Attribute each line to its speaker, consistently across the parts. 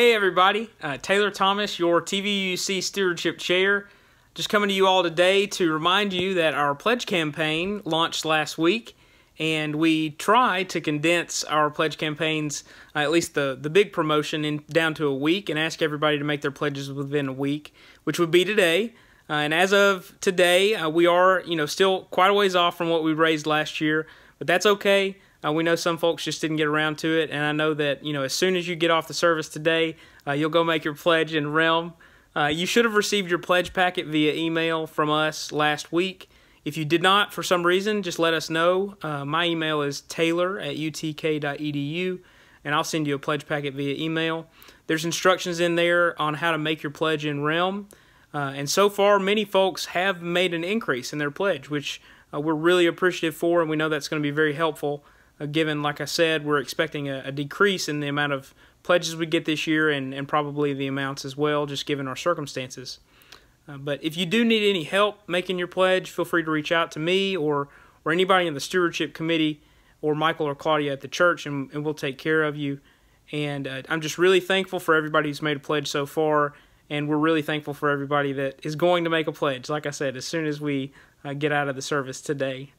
Speaker 1: Hey everybody, Taylor Thomas, your TVUC Stewardship Chair. Just coming to you all today to remind you that our pledge campaign launched last week, and we try to condense our pledge campaigns, at least the big promotion, down to a week, and ask everybody to make their pledges within a week, which would be today. And as of today, we are still quite a ways off from what we raised last year, but that's okay. We know some folks just didn't get around to it, and I know that as soon as you get off the service today, you'll go make your pledge in Realm. You should have received your pledge packet via email from us last week. If you did not, for some reason, just let us know. My email is taylor@utk.edu, and I'll send you a pledge packet via email. There's instructions in there on how to make your pledge in Realm, and so far, many folks have made an increase in their pledge, which we're really appreciative for, and we know that's going to be very helpful. Given, like I said, we're expecting a decrease in the amount of pledges we get this year and probably the amounts as well, just given our circumstances. But if you do need any help making your pledge, feel free to reach out to me or anybody in the stewardship committee or Michael or Claudia at the church, and we'll take care of you. And I'm just really thankful for everybody who's made a pledge so far, and we're really thankful for everybody that is going to make a pledge, like I said, as soon as we get out of the service today.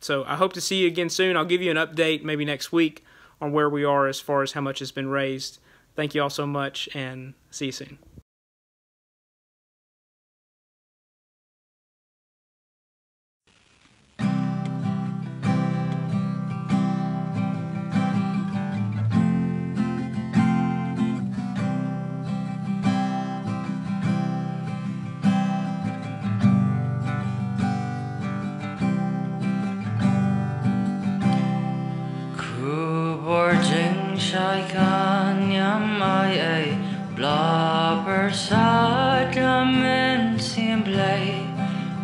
Speaker 1: So I hope to see you again soon. I'll give you an update maybe next week on where we are as far as how much has been raised. Thank you all so much, and see you soon.
Speaker 2: Shai kanyam ai bla persada men simple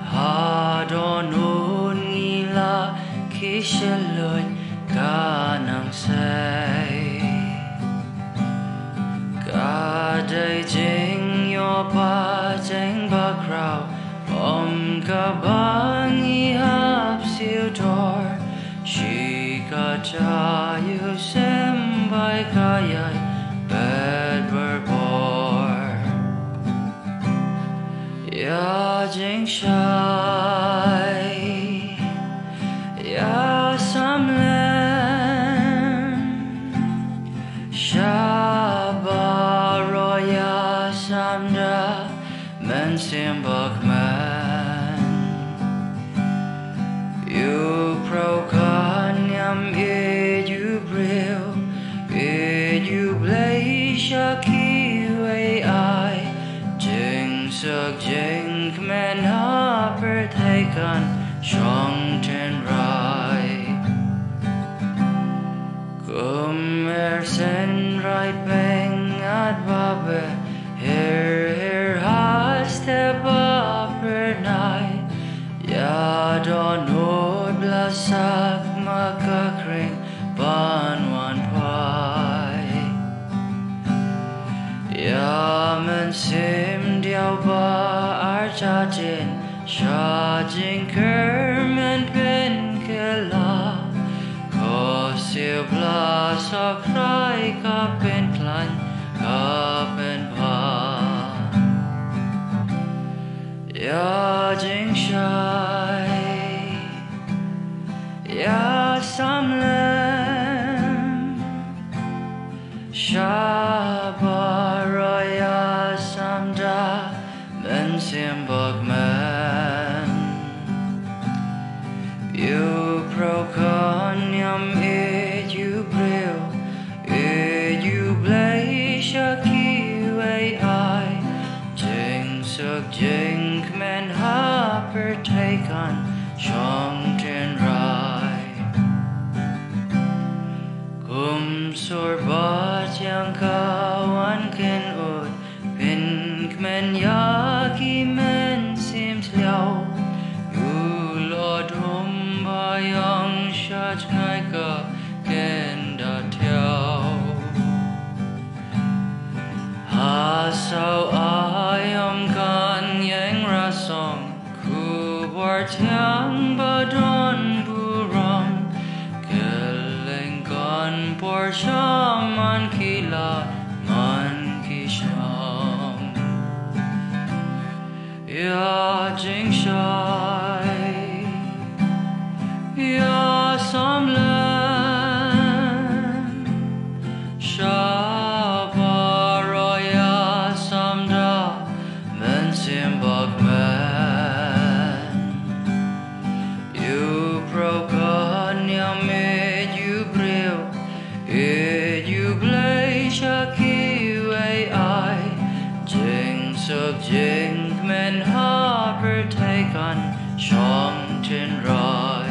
Speaker 2: ha donon ila kishaloi kanang say kadai jing yo pa jing ba crowd ka bang I hap siu dor she ka you by kaya bad bor ya jing shai ya samlen shabaro ya samda men simbak man you procanyam you brill you blaze shaki way I jing suk jing men hopper taken strong ten rai kummer sen right bang at babe here has step up night ya don't know blasak makakring ban one pie ya men sim diao ba arjajin shajin kermen ben kela ko sil bla so cry ka ben plan ka ben pa ya jing shai ya samlen shabaraya samda men simbok man you proconyam you brill you blaze shaki way I jing suk jing men hopper take on shong ten rai sorbat yang kawan ken ud pin men yaki men sims liao yu lord bayang shaj kai ka ken da tiao ha sao ayam kan yang rasong ku tiang badon burong kelengkan por shaman kila man ya jing shai ya samlan shabaro ya samdra men sim bagman you broken ya made you brill it you blay shaki way I jing sub jing men harper take on shong tin rai.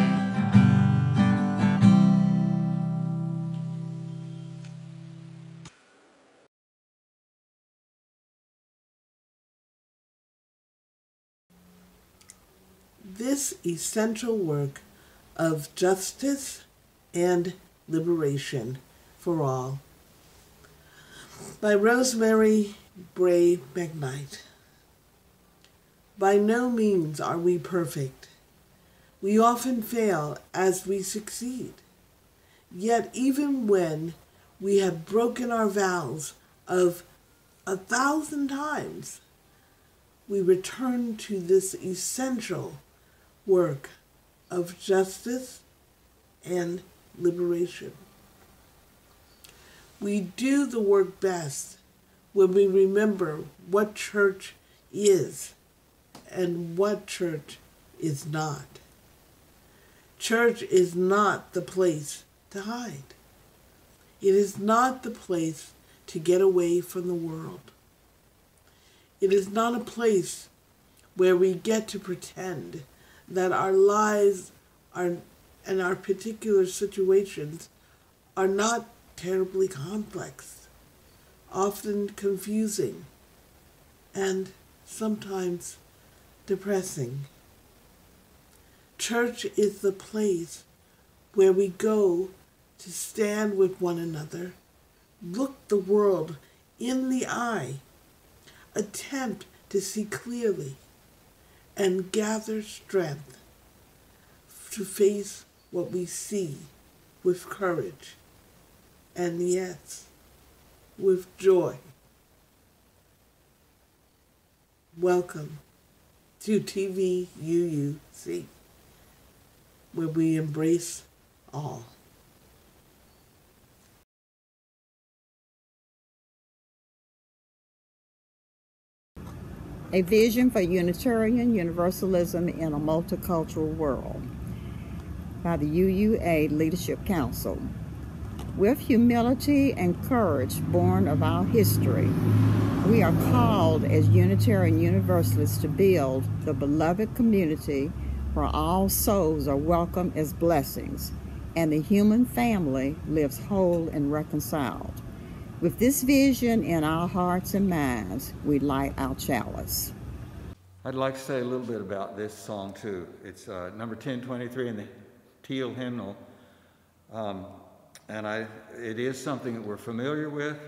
Speaker 3: This essential work of justice and liberation for all by Rosemary Bray McKnight. By no means are we perfect. We often fail as we succeed. Yet even when we have broken our vows of 1,000 times, we return to this essential work of justice and liberation. We do the work best when we remember what church is and what church is not. Church is not the place to hide. It is not the place to get away from the world. It is not a place where we get to pretend that our lives and our particular situations are not terribly complex, often confusing, and sometimes depressing. Church is the place where we go to stand with one another, look the world in the eye, attempt to see clearly, and gather strength to face what we see with courage and, yes, with joy. Welcome to TVUUC, where we embrace all.
Speaker 4: A vision for Unitarian Universalism in a multicultural world by the UUA Leadership Council. With humility and courage born of our history, we are called as Unitarian Universalists to build the beloved community where all souls are welcome as blessings and the human family lives whole and reconciled. With this vision in our hearts and minds, we light our chalice.
Speaker 5: I'd like to say a little bit about this song too. It's number 1023 in the Teal hymnal. It is something that we're familiar with,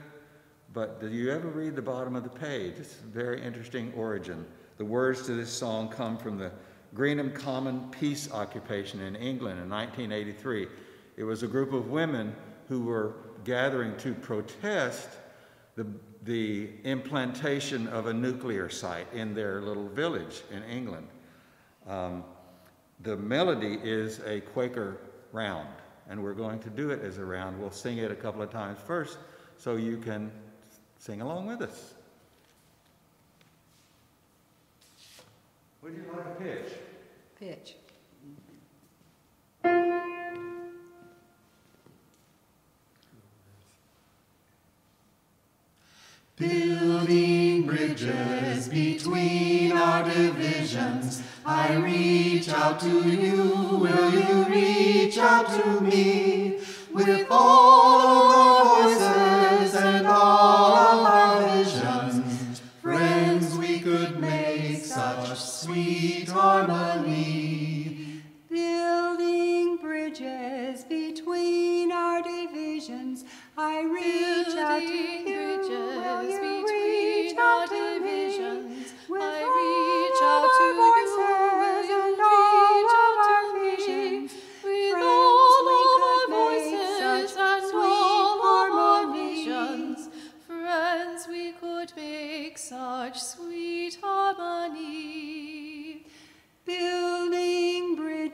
Speaker 5: but do you ever read the bottom of the page? It's a very interesting origin. The words to this song come from the Greenham Common peace occupation in England in 1983. It was a group of women who were gathering to protest the implantation of a nuclear site in their little village in England. The melody is a Quaker round, and we're going to do it as a round. We'll sing it a couple of times first so you can sing along with us. Would you like a pitch?
Speaker 4: Pitch.
Speaker 6: Building bridges between our divisions, I reach out to you, will you reach out to me? With all of our voices and all of our visions, friends, we could make such sweet harmony.
Speaker 7: Building bridges between our divisions, I reach out to you. Will you reach out to me? With all of our voices and all of our visions, friends, we could make such sweet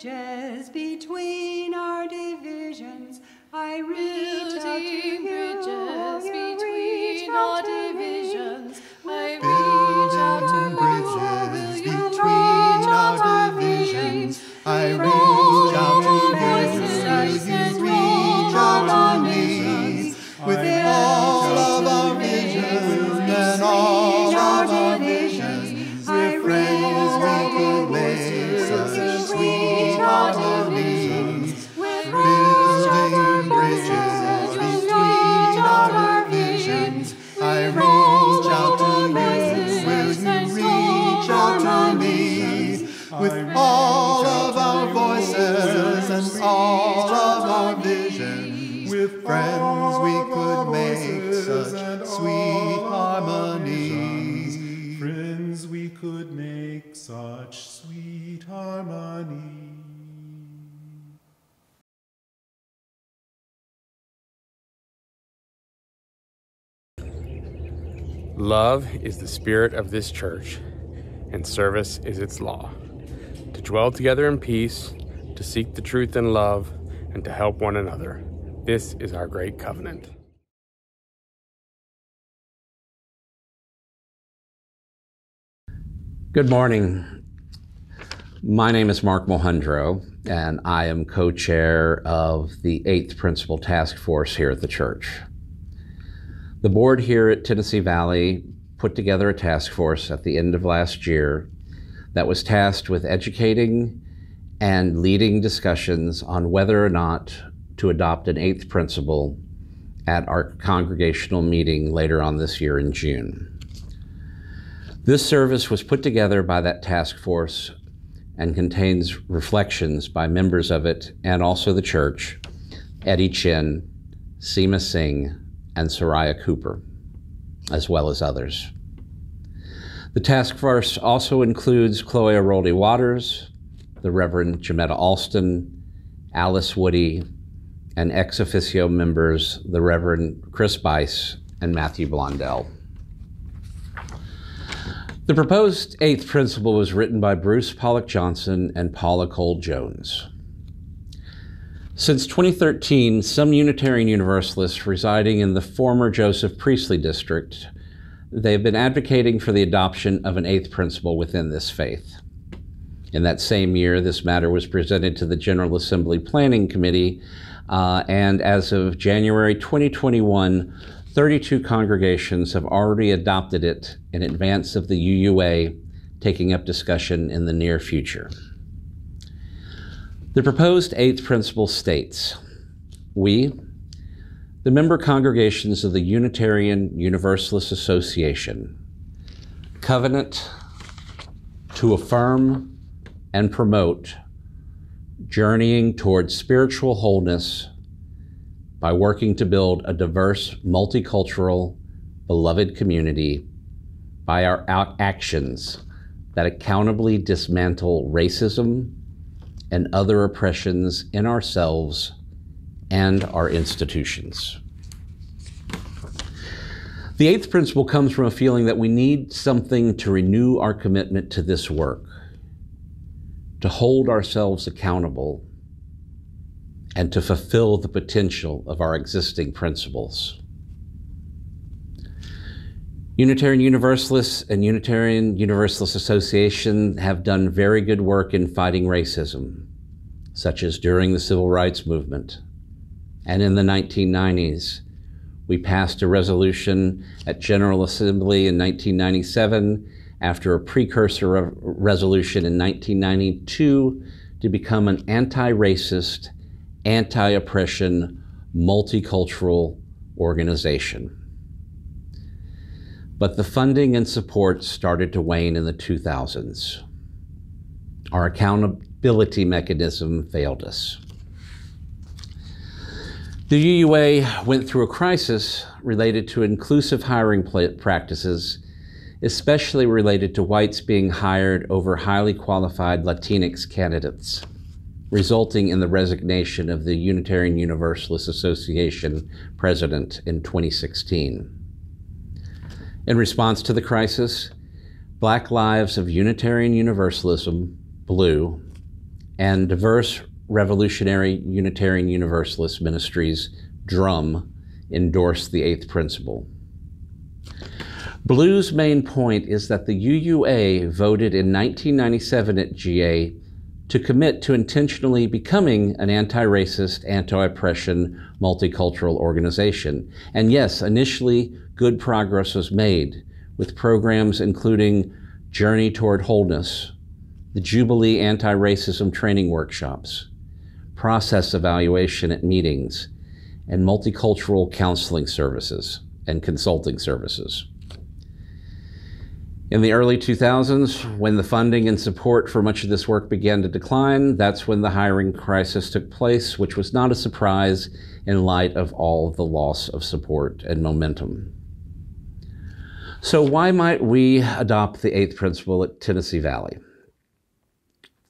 Speaker 7: bridges between our divisions. I reach out to you.
Speaker 8: Bridges between our divisions. I
Speaker 6: Building bridges between our divisions. I reach out to you. Will you reach out to me? With all of our visions and all of our visions, we're friends, we could make such sweet harmonies. Building bridges between our visions. I reach out to you. Will you reach out to me? With all of our voices and all of our visions, with friends we could make such sweet harmonies.
Speaker 9: Friends, we could make such sweet harmony.
Speaker 10: Love is the spirit of this church, and service is its law. To dwell together in peace, to seek the truth in love, and to help one another. This is our great covenant.
Speaker 11: Good morning. My name is Mark Mohundro, and I am co-chair of the 8th Principal Task Force here at the church. The board here at Tennessee Valley put together a task force at the end of last year that was tasked with educating and leading discussions on whether or not to adopt an 8th principle at our congregational meeting later on this year in June. This service was put together by that task force and contains reflections by members of it and also the church, Eddie Chin, Seema Singh, and Soraya Cooper, as well as others. The task force also includes Chloe Aroldi Waters, the Reverend Jametta Alston, Alice Woody, and ex officio members, the Reverend Chris Bice and Matthew Blondell. The proposed 8th principle was written by Bruce Pollack-Johnson and Paula Cole Jones. Since 2013, some Unitarian Universalists residing in the former Joseph Priestley district, they have been advocating for the adoption of an 8th principle within this faith. In that same year, this matter was presented to the General Assembly Planning Committee, and as of January 2021, 32 congregations have already adopted it in advance of the UUA taking up discussion in the near future. The proposed 8th principle states, we, the member congregations of the Unitarian Universalist Association, covenant to affirm and promote journeying towards spiritual wholeness by working to build a diverse, multicultural, beloved community by our actions that accountably dismantle racism and other oppressions in ourselves and our institutions. The 8th principle comes from a feeling that we need something to renew our commitment to this work, to hold ourselves accountable, and to fulfill the potential of our existing principles. Unitarian Universalists and Unitarian Universalist Association have done very good work in fighting racism, such as during the Civil Rights Movement. And in the 1990s, we passed a resolution at General Assembly in 1997 after a precursor resolution in 1992 to become an anti-racist, anti-oppression, multicultural organization. But the funding and support started to wane in the 2000s. Our accountability mechanism failed us. The UUA went through a crisis related to inclusive hiring practices, especially related to whites being hired over highly qualified Latinx candidates, resulting in the resignation of the Unitarian Universalist Association president in 2016. In response to the crisis, Black Lives of Unitarian Universalism, Blue, and diverse revolutionary Unitarian Universalist ministries, DRUM, endorsed the eighth principle. Blue's main point is that the UUA voted in 1997 at GA to commit to intentionally becoming an anti-racist, anti-oppression, multicultural organization. And yes, initially, good progress was made with programs including Journey Toward Wholeness, the Jubilee Anti-Racism Training Workshops, process evaluation at meetings, and multicultural counseling services and consulting services. In the early 2000s, when the funding and support for much of this work began to decline, that's when the hiring crisis took place, which was not a surprise in light of all the loss of support and momentum. So why might we adopt the eighth principle at Tennessee Valley?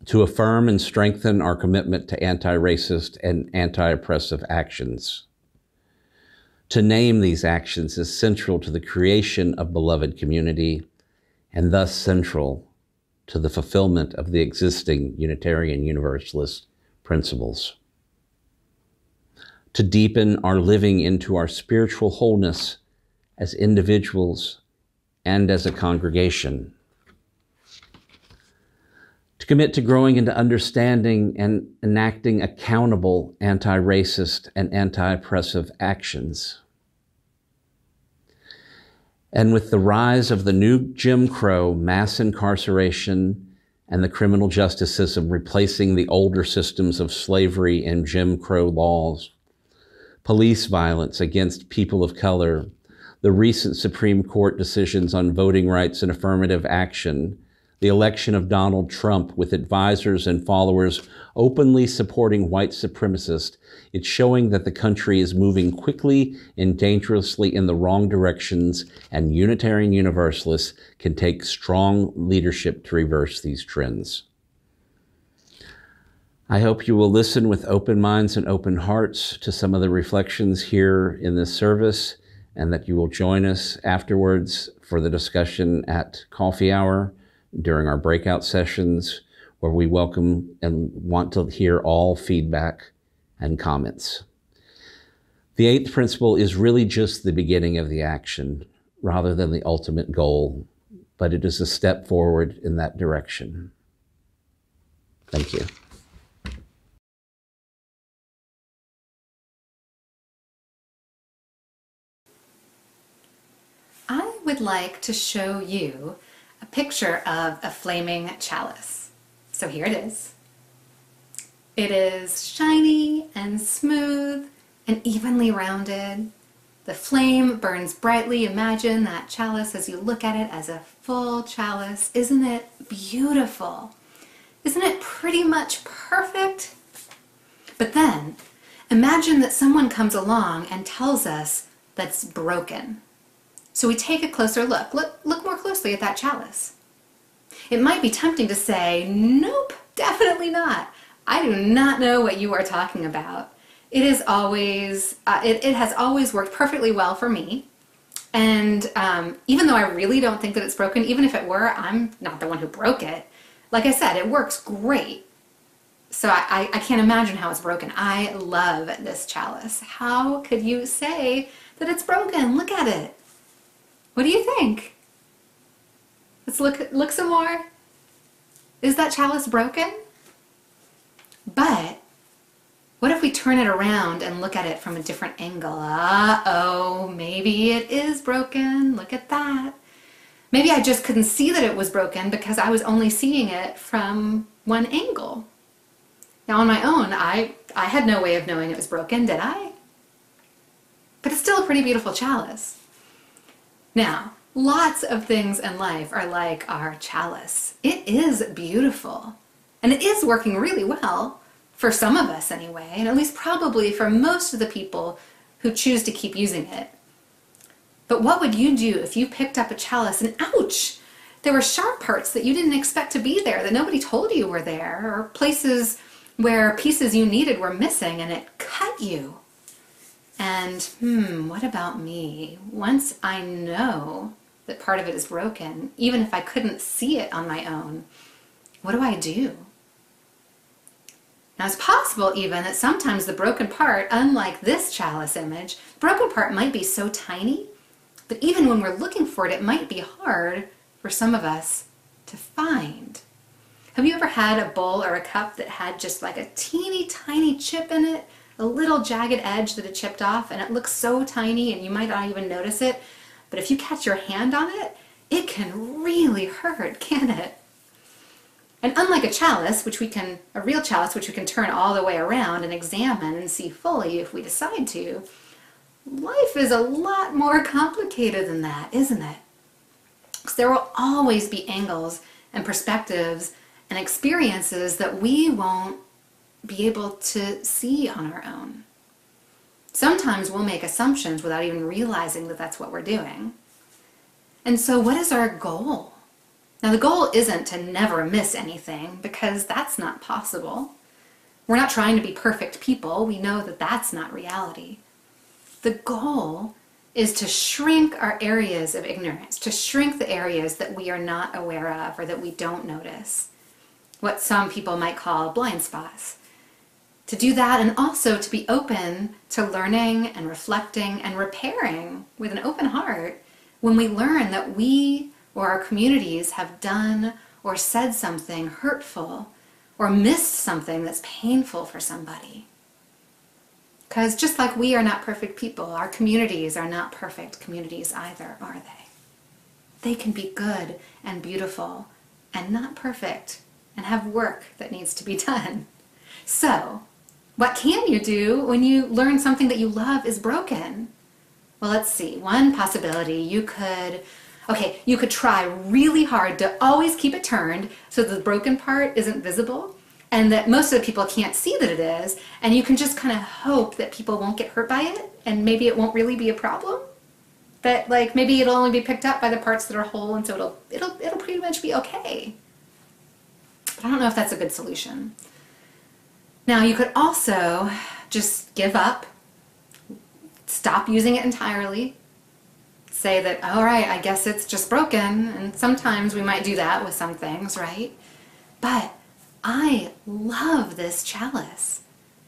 Speaker 11: To affirm and strengthen our commitment to anti-racist and anti-oppressive actions. To name these actions is central to the creation of beloved community, and thus central to the fulfillment of the existing Unitarian Universalist principles. To deepen our living into our spiritual wholeness as individuals and as a congregation. To commit to growing into understanding and enacting accountable anti-racist and anti-oppressive actions. And with the rise of the new Jim Crow, mass incarceration, and the criminal justice system replacing the older systems of slavery and Jim Crow laws, police violence against people of color, the recent Supreme Court decisions on voting rights and affirmative action, the election of Donald Trump with advisors and followers openly supporting white supremacists, it's showing that the country is moving quickly and dangerously in the wrong directions, and Unitarian Universalists can take strong leadership to reverse these trends. I hope you will listen with open minds and open hearts to some of the reflections here in this service, and that you will join us afterwards for the discussion at coffee hour during our breakout sessions, where we welcome and want to hear all feedback and comments. The eighth principle is really just the beginning of the action rather than the ultimate goal, but it is a step forward in that direction. Thank you.
Speaker 12: I would like to show you a picture of a flaming chalice. So here it is. It is shiny and smooth and evenly rounded. The flame burns brightly. Imagine that chalice as you look at it as a full chalice. Isn't it beautiful? Isn't it pretty much perfect? But then, imagine that someone comes along and tells us that's broken. So we take a closer look. Look more closely at that chalice. It might be tempting to say, nope, definitely not. I do not know what you are talking about. It is always, it has always worked perfectly well for me. And even though I really don't think that it's broken, even if it were, I'm not the one who broke it. Like I said, it works great. So I can't imagine how it's broken. I love this chalice. How could you say that it's broken? Look at it. What do you think? Let's look some more. Is that chalice broken? But what if we turn it around and look at it from a different angle? Uh-oh, maybe it is broken. Look at that. Maybe I just couldn't see that it was broken because I was only seeing it from one angle. Now on my own, I had no way of knowing it was broken, did I? But it's still a pretty beautiful chalice. Now, lots of things in life are like our chalice. It is beautiful, and it is working really well, for some of us anyway, and at least probably for most of the people who choose to keep using it. But what would you do if you picked up a chalice and ouch, there were sharp parts that you didn't expect to be there, that nobody told you were there, or places where pieces you needed were missing and it cut you? And, what about me? Once I know that part of it is broken, even if I couldn't see it on my own, what do I do? Now, it's possible even that sometimes the broken part, unlike this chalice image, the broken part might be so tiny that even when we're looking for it, it might be hard for some of us to find. Have you ever had a bowl or a cup that had just like a teeny tiny chip in it, a little jagged edge that had chipped off, and it looks so tiny and you might not even notice it, but if you catch your hand on it, it can really hurt, can't it? And unlike a chalice, a real chalice, which we can turn all the way around and examine and see fully if we decide to, life is a lot more complicated than that, isn't it? Because there will always be angles and perspectives and experiences that we won't be able to see on our own. Sometimes we'll make assumptions without even realizing that that's what we're doing. And so what is our goal? Now, the goal isn't to never miss anything, because that's not possible. We're not trying to be perfect people. We know that that's not reality. The goal is to shrink our areas of ignorance, to shrink the areas that we are not aware of or that we don't notice, what some people might call blind spots. To do that, and also to be open to learning and reflecting and repairing with an open heart when we learn that we or our communities have done or said something hurtful or missed something that's painful for somebody. Because just like we are not perfect people, our communities are not perfect communities either, are they? They can be good and beautiful and not perfect and have work that needs to be done. So, what can you do when you learn something that you love is broken? Well, let's see. One possibility, you could try really hard to always keep it turned so the broken part isn't visible and that most of the people can't see that it is, and you can just kind of hope that people won't get hurt by it and maybe it won't really be a problem. That like maybe it'll only be picked up by the parts that are whole, and so it'll pretty much be okay. But I don't know if that's a good solution. Now, you could also just give up, stop using it entirely, say that, all right, I guess it's just broken, and sometimes we might do that with some things, right? But I love this chalice,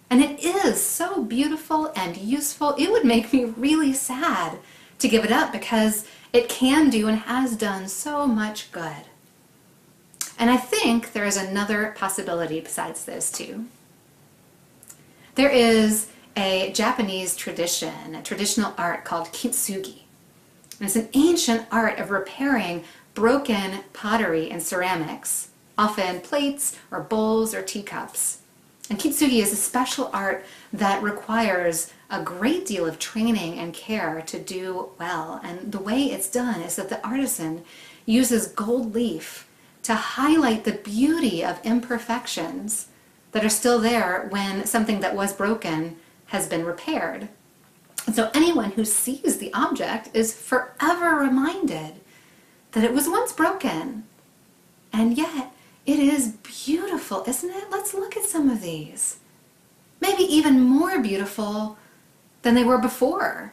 Speaker 12: and it is so beautiful and useful. It would make me really sad to give it up because it can do and has done so much good. And I think there is another possibility besides those two. There is a Japanese tradition, a traditional art called kintsugi. And it's an ancient art of repairing broken pottery and ceramics, often plates or bowls or teacups. And kintsugi is a special art that requires a great deal of training and care to do well. And the way it's done is that the artisan uses gold leaf to highlight the beauty of imperfections that are still there when something that was broken has been repaired. And so anyone who sees the object is forever reminded that it was once broken. And yet, it is beautiful, isn't it? Let's look at some of these. Maybe even more beautiful than they were before,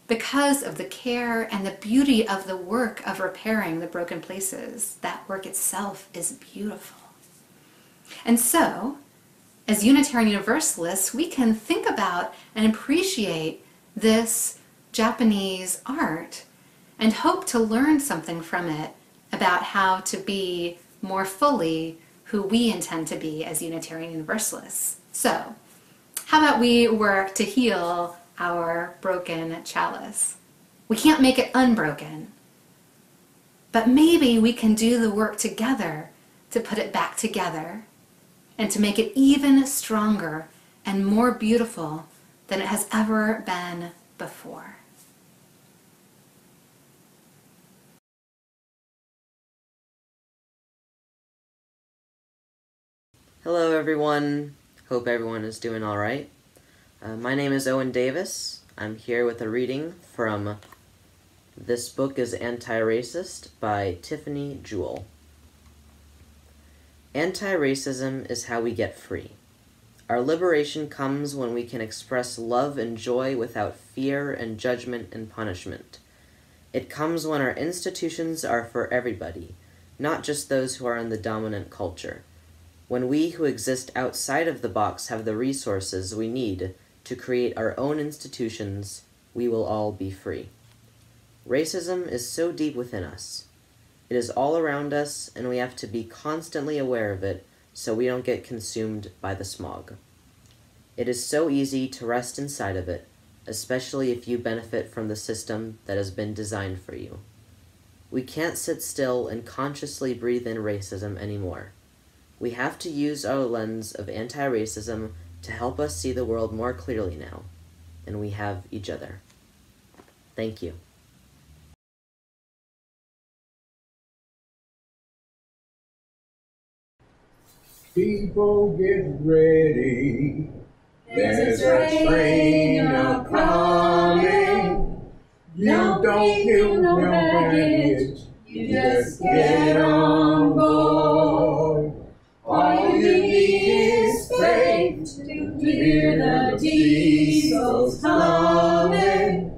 Speaker 12: because of the care and the beauty of the work of repairing the broken places. That work itself is beautiful. And so, as Unitarian Universalists, we can think about and appreciate this Japanese art and hope to learn something from it about how to be more fully who we intend to be as Unitarian Universalists. So, how about we work to heal our broken chalice? We can't make it unbroken, but maybe we can do the work together to put it back together and to make it even stronger and more beautiful than it has ever been before.
Speaker 13: Hello everyone, hope everyone is doing alright. My name is Owen Davis. I'm here with a reading from This Book is Anti-Racist by Tiffany Jewell. Anti-racism is how we get free. Our liberation comes when we can express love and joy without fear and judgment and punishment. It comes when our institutions are for everybody, not just those who are in the dominant culture. When we who exist outside of the box have the resources we need to create our own institutions, we will all be free. Racism is so deep within us. It is all around us, and we have to be constantly aware of it so we don't get consumed by the smog. It is so easy to rest inside of it, especially if you benefit from the system that has been designed for you. We can't sit still and consciously breathe in racism anymore. We have to use our lens of anti-racism to help us see the world more clearly now, and we have each other. Thank you.
Speaker 14: People get ready. There's a train a-coming. You don't feel no baggage. You just get on board. All you need is faith to hear the diesels humming.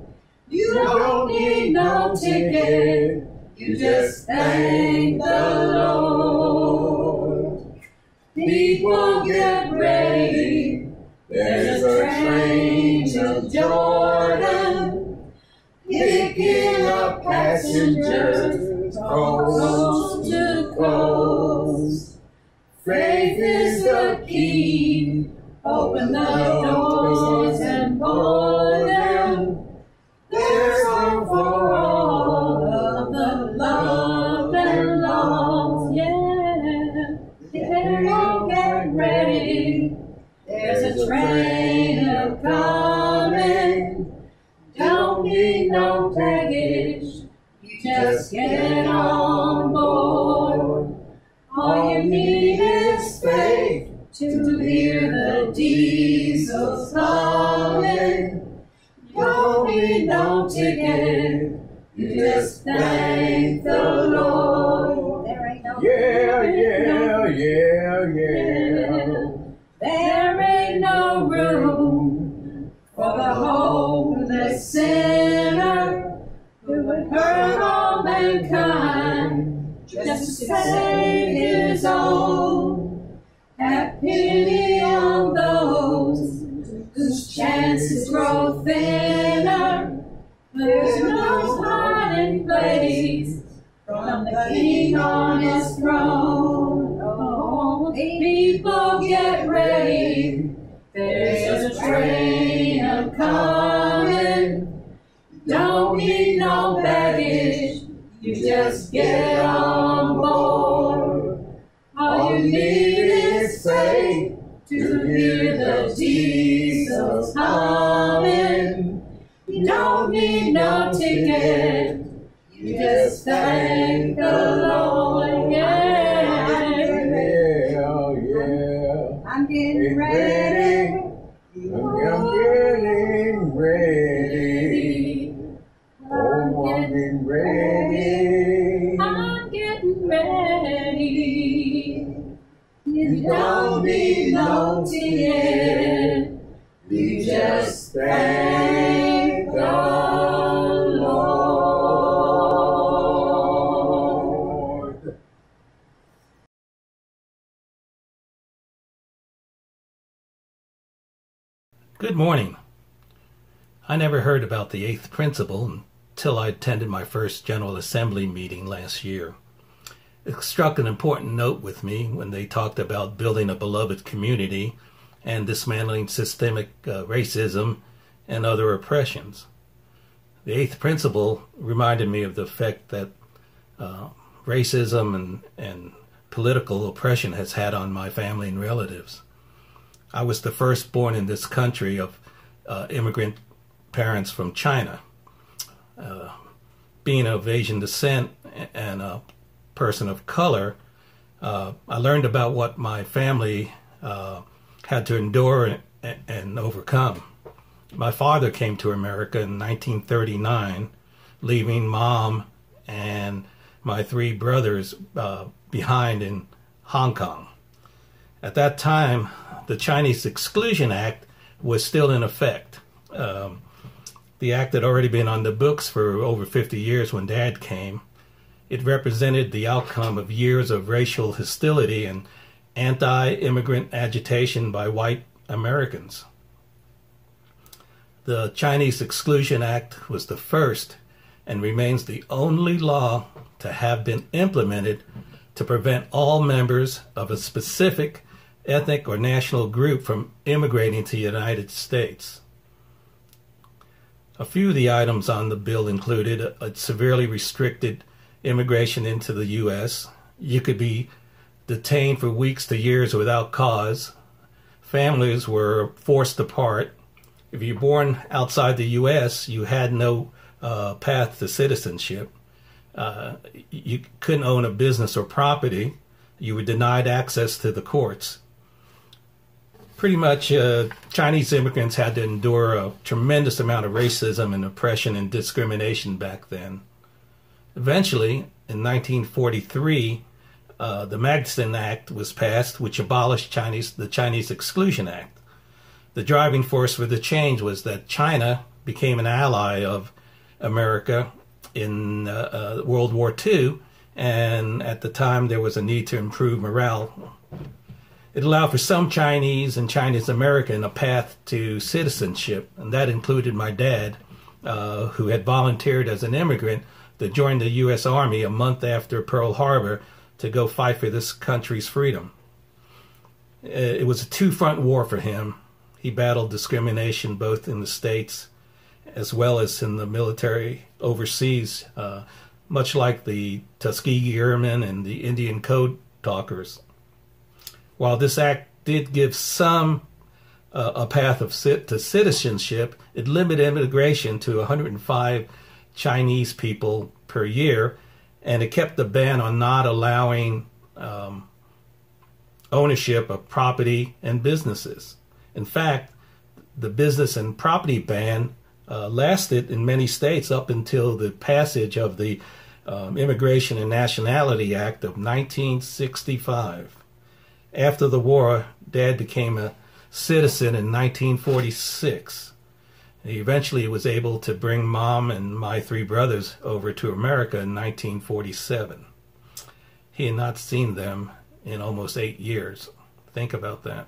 Speaker 14: You don't need no ticket. You just thank the Lord. People get ready. There's a train to Jordan, picking up passengers coast to coast. Faith is the key. Open the doors and board them. There's hope for all of the love and lost. Yeah, people get ready. There's a train a-coming. Don't need no baggage. You just get on board. All you need is faith to hear the diesels humming. Don't need no ticket. You just thank the Lord. There ain't no There ain't no room for the hopeless sinner who would hurt all mankind just to save his own. Have pity on those whose chances grow thinner. There's no hiding place from the King on his throne. Oh, people get ready. There's a train a-coming. Don't need no baggage. You just get on board. All you need is faith to hear the diesels humming. You don't need no ticket. You just thank the Lord. Yeah, I'm getting ready. I'm getting ready. Oh, I'm getting ready. I'm getting ready. You don't need no ticket. You just thank the Lord.
Speaker 15: Good morning. I never heard about the eighth principle until I attended my first General Assembly meeting last year. It struck an important note with me when they talked about building a beloved community and dismantling systemic racism and other oppressions. The eighth principle reminded me of the effect that racism and political oppression has had on my family and relatives. I was the firstborn in this country of immigrant parents from China. Being of Asian descent and a person of color, I learned about what my family had to endure and overcome. My father came to America in 1939, leaving Mom and my three brothers behind in Hong Kong. At that time, the Chinese Exclusion Act was still in effect. The act had already been on the books for over 50 years when Dad came. It represented the outcome of years of racial hostility and anti-immigrant agitation by white Americans. The Chinese Exclusion Act was the first and remains the only law to have been implemented to prevent all members of a specific ethnic or national group from immigrating to the United States. A few of the items on the bill included a severely restricted immigration into the U.S. You could be detained for weeks to years without cause. Families were forced apart. If you're born outside the U.S., you had no path to citizenship. You couldn't own a business or property. You were denied access to the courts. Pretty much, Chinese immigrants had to endure a tremendous amount of racism and oppression and discrimination back then. Eventually, in 1943, the Magnuson Act was passed, which abolished the Chinese Exclusion Act. The driving force for the change was that China became an ally of America in World War II, and at the time there was a need to improve morale. It allowed for some Chinese and Chinese American a path to citizenship, and that included my dad, who had volunteered as an immigrant to join the U.S. Army a month after Pearl Harbor to go fight for this country's freedom. It was a two-front war for him. He battled discrimination both in the States as well as in the military overseas, much like the Tuskegee Airmen and the Indian Code Talkers. While this act did give some a path to citizenship, it limited immigration to 105 Chinese people per year, and it kept the ban on not allowing ownership of property and businesses. In fact, the business and property ban lasted in many states up until the passage of the Immigration and Nationality Act of 1965. After the war, Dad became a citizen in 1946. He eventually was able to bring Mom and my three brothers over to America in 1947. He had not seen them in almost 8 years. Think about that.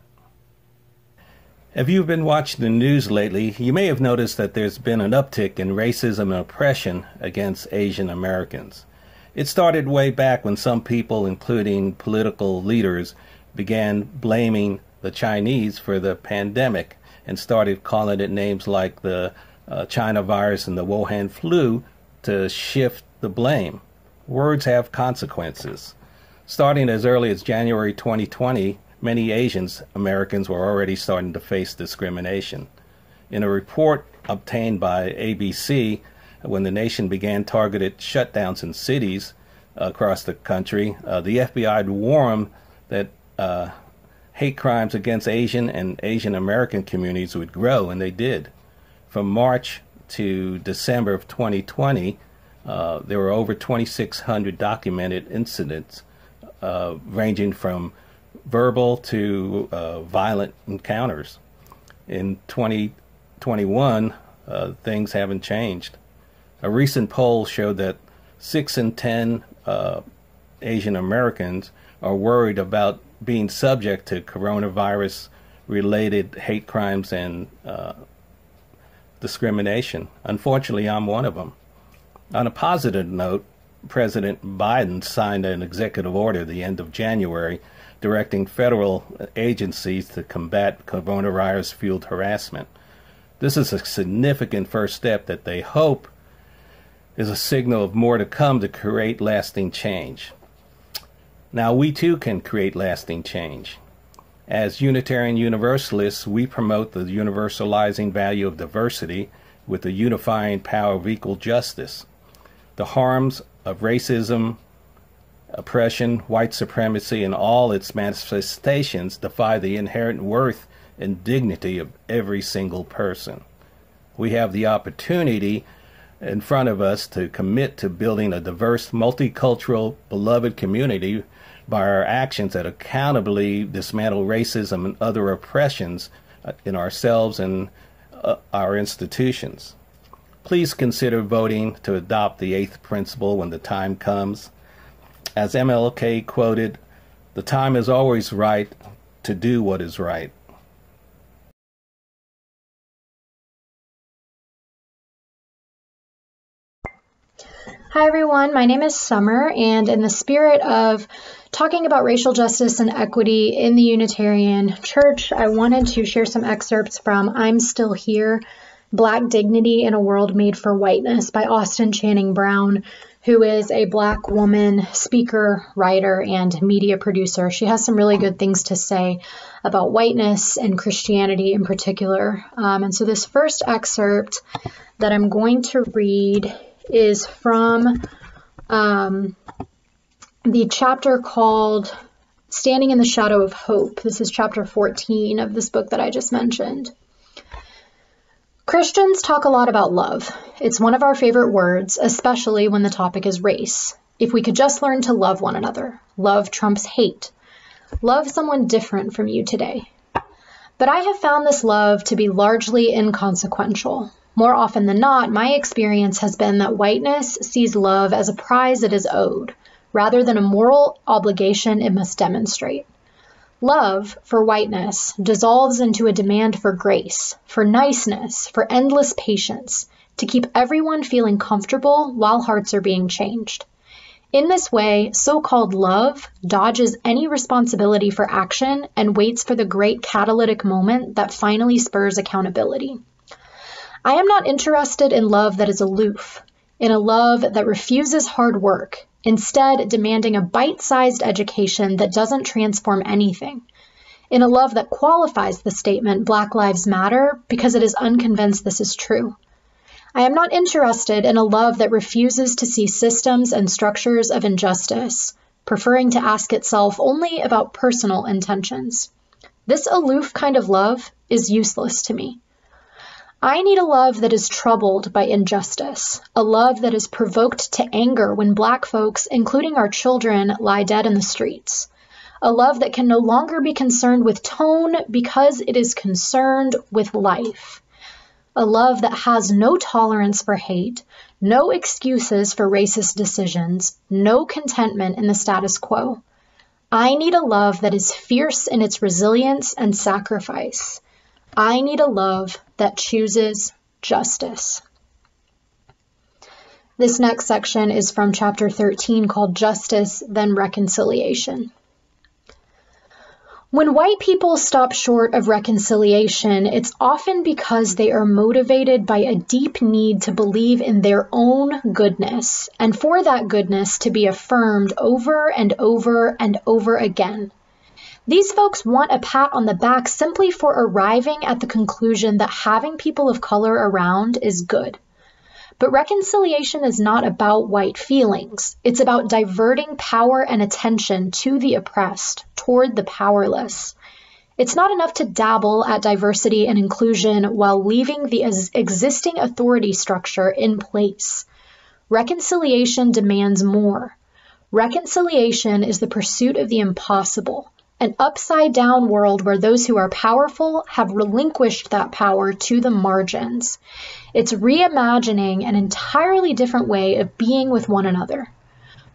Speaker 15: If you've been watching the news lately, you may have noticed that there's been an uptick in racism and oppression against Asian Americans. It started way back when some people, including political leaders, began blaming the Chinese for the pandemic and started calling it names like the China virus and the Wuhan flu to shift the blame. Words have consequences. Starting as early as January 2020, many Asian Americans were already starting to face discrimination. In a report obtained by ABC, when the nation began targeted shutdowns in cities across the country, the FBI warned that hate crimes against Asian and Asian American communities would grow, and they did. From March to December of 2020, there were over 2,600 documented incidents ranging from verbal to violent encounters. In 2021, things haven't changed. A recent poll showed that 6 in 10 Asian Americans are worried about being subject to coronavirus-related hate crimes and discrimination. Unfortunately, I'm one of them. On a positive note, President Biden signed an executive order at the end of January directing federal agencies to combat coronavirus-fueled harassment. This is a significant first step that they hope is a signal of more to come to create lasting change. Now, we too can create lasting change. As Unitarian Universalists, we promote the universalizing value of diversity with the unifying power of equal justice. The harms of racism, oppression, white supremacy, and all its manifestations defy the inherent worth and dignity of every single person. We have the opportunity in front of us to commit to building a diverse, multicultural, beloved community by our actions that accountably dismantle racism and other oppressions in ourselves and our institutions. Please consider voting to adopt the 8th principle when the time comes. As MLK quoted, The time is always right to do what is right.
Speaker 16: Hi everyone, my name is Summer, and in the spirit of talking about racial justice and equity in the Unitarian Church, I wanted to share some excerpts from I'm Still Here, Black Dignity in a World Made for Whiteness by Austin Channing Brown, who is a Black woman speaker, writer, and media producer. She has some really good things to say about whiteness and Christianity in particular. And so this first excerpt that I'm going to read is from the chapter called Standing in the Shadow of Hope. This is chapter 14 of this book that I just mentioned. Christians talk a lot about love. It's one of our favorite words, especially when the topic is race. If we could just learn to love one another. Love trumps hate. Love someone different from you today. But I have found this love to be largely inconsequential. More often than not, my experience has been that whiteness sees love as a prize it is owed, rather than a moral obligation it must demonstrate. Love, for whiteness, dissolves into a demand for grace, for niceness, for endless patience, to keep everyone feeling comfortable while hearts are being changed. In this way, so-called love dodges any responsibility for action and waits for the great catalytic moment that finally spurs accountability. I am not interested in love that is aloof, in a love that refuses hard work, instead demanding a bite-sized education that doesn't transform anything, in a love that qualifies the statement Black Lives Matter because it is unconvinced this is true. I am not interested in a love that refuses to see systems and structures of injustice, preferring to ask itself only about personal intentions. This aloof kind of love is useless to me. I need a love that is troubled by injustice, a love that is provoked to anger when Black folks, including our children, lie dead in the streets, a love that can no longer be concerned with tone because it is concerned with life, a love that has no tolerance for hate, no excuses for racist decisions, no contentment in the status quo. I need a love that is fierce in its resilience and sacrifice. I need a love that chooses justice. This next section is from chapter 13 called Justice, then Reconciliation. When white people stop short of reconciliation, it's often because they are motivated by a deep need to believe in their own goodness, and for that goodness to be affirmed over and over and over again. These folks want a pat on the back simply for arriving at the conclusion that having people of color around is good. But reconciliation is not about white feelings. It's about diverting power and attention to the oppressed, toward the powerless. It's not enough to dabble at diversity and inclusion while leaving the existing authority structure in place. Reconciliation demands more. Reconciliation is the pursuit of the impossible. An upside-down world where those who are powerful have relinquished that power to the margins. It's reimagining an entirely different way of being with one another.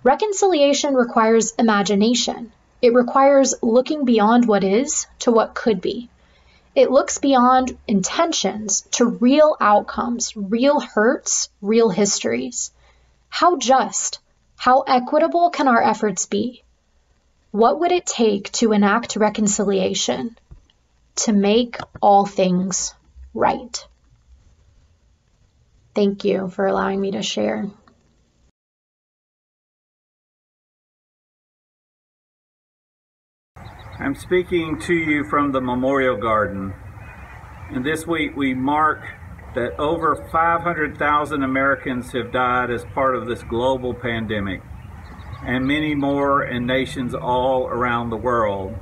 Speaker 16: Reconciliation requires imagination. It requires looking beyond what is to what could be. It looks beyond intentions to real outcomes, real hurts, real histories. How just, how equitable can our efforts be? What would it take to enact reconciliation, to make all things right? Thank you for allowing me to share.
Speaker 17: I'm speaking to you from the Memorial Garden. And this week we mark that over 500,000 Americans have died as part of this global pandemic, and many more in nations all around the world.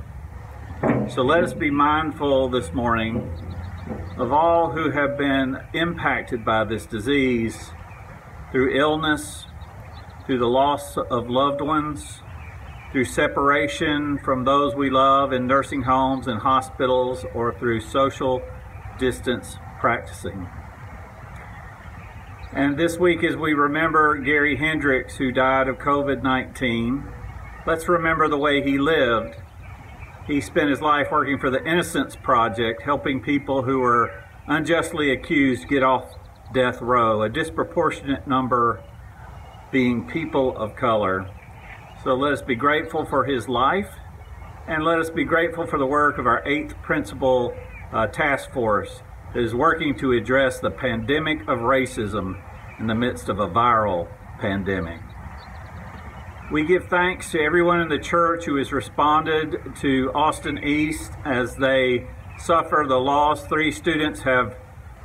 Speaker 17: So let us be mindful this morning of all who have been impacted by this disease through illness, through the loss of loved ones, through separation from those we love in nursing homes and hospitals, or through social distance practicing. And this week, as we remember Gary Hendricks, who died of COVID-19, let's remember the way he lived. He spent his life working for the Innocence Project, helping people who were unjustly accused get off death row, a disproportionate number being people of color. So let us be grateful for his life, and let us be grateful for the work of our 8th Principal Task Force that is working to address the pandemic of racism in the midst of a viral pandemic. We give thanks to everyone in the church who has responded to Austin East as they suffer the loss. 3 students have